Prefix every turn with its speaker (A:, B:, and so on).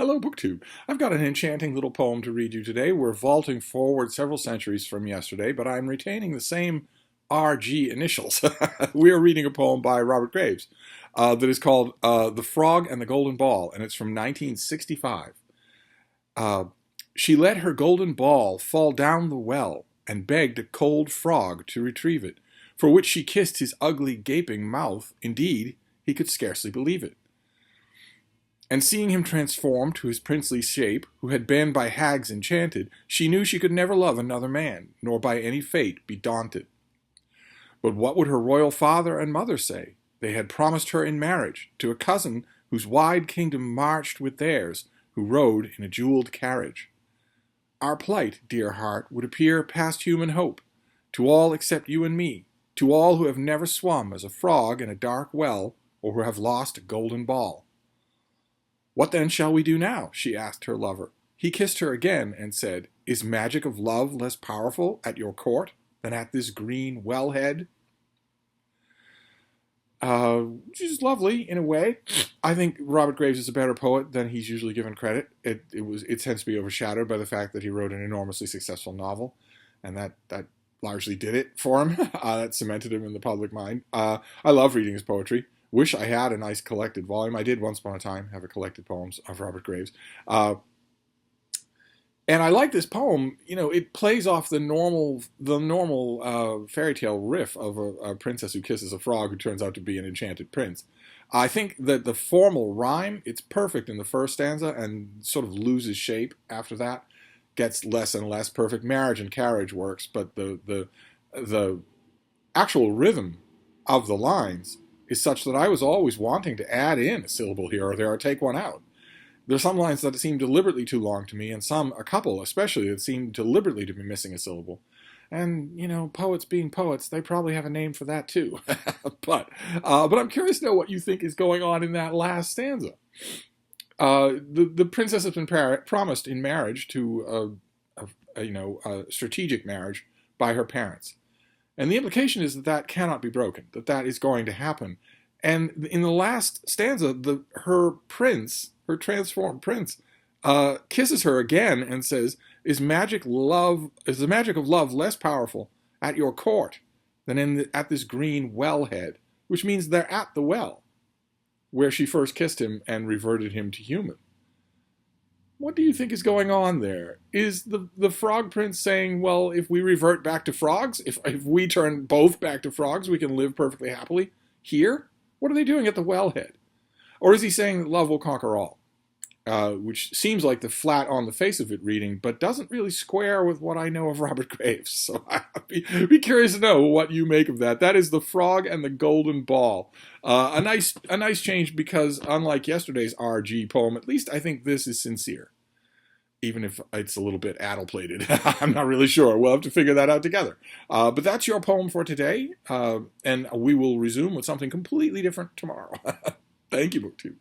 A: Hello, BookTube. I've got an enchanting little poem to read you today. We're vaulting forward several centuries from yesterday, but I'm retaining the same RG initials. We are reading a poem by Robert Graves that is called The Frog and the Golden Ball, and it's from 1965. She let her golden ball fall down the well and begged a cold frog to retrieve it, for which she kissed his ugly, gaping mouth. Indeed, he could scarcely believe it. And seeing him transformed to his princely shape, who had been by hags enchanted, she knew she could never love another man, nor by any fate be daunted. But what would her royal father and mother say? They had promised her in marriage to a cousin whose wide kingdom marched with theirs, who rode in a jeweled carriage. Our plight, dear heart, would appear past human hope, to all except you and me, to all who have never swum as a frog in a dark well, or who have lost a golden ball. What then shall we do now? She asked her lover. He kissed her again and said, Is magic of love less powerful at your court than at this green wellhead? Which is lovely in a way. I think Robert Graves is a better poet than he's usually given credit. It tends to be overshadowed by the fact that he wrote an enormously successful novel, and that largely did it for him. That cemented him in the public mind. I love reading his poetry. Wish I had a nice collected volume. I did once upon a time have a collected poems of Robert Graves. And I like this poem. You know, it plays off the normal fairy tale riff of a princess who kisses a frog who turns out to be an enchanted prince. I think that the formal rhyme, it's perfect in the first stanza and sort of loses shape after that. Gets less and less perfect. Marriage and carriage works, but the actual rhythm of the lines is such that I was always wanting to add in a syllable here or there or take one out. There's some lines that seem deliberately too long to me, and a couple especially, that seem deliberately to be missing a syllable. And, you know, poets being poets, they probably have a name for that too. But I'm curious to know what you think is going on in that last stanza. The princess has been promised in marriage to a strategic marriage by her parents. And the implication is that that cannot be broken, that that is going to happen. And in the last stanza, her transformed prince, kisses her again and says, Is the magic of love less powerful at your court than at this green wellhead? Which means they're at the well, where she first kissed him and reverted him to human. What do you think is going on there? Is the frog prince saying, well, if we revert back to frogs, if we turn both back to frogs, we can live perfectly happily here? What are they doing at the wellhead? Or is he saying that love will conquer all? Which seems like the flat on the face of it reading, but doesn't really square with what I know of Robert Graves. So I'd be curious to know what you make of that. That is The Frog and the Golden Ball. A nice change because unlike yesterday's RG poem, at least I think this is sincere. Even if it's a little bit addle-plated. I'm not really sure. We'll have to figure that out together. But that's your poem for today, and we will resume with something completely different tomorrow. Thank you, BookTube.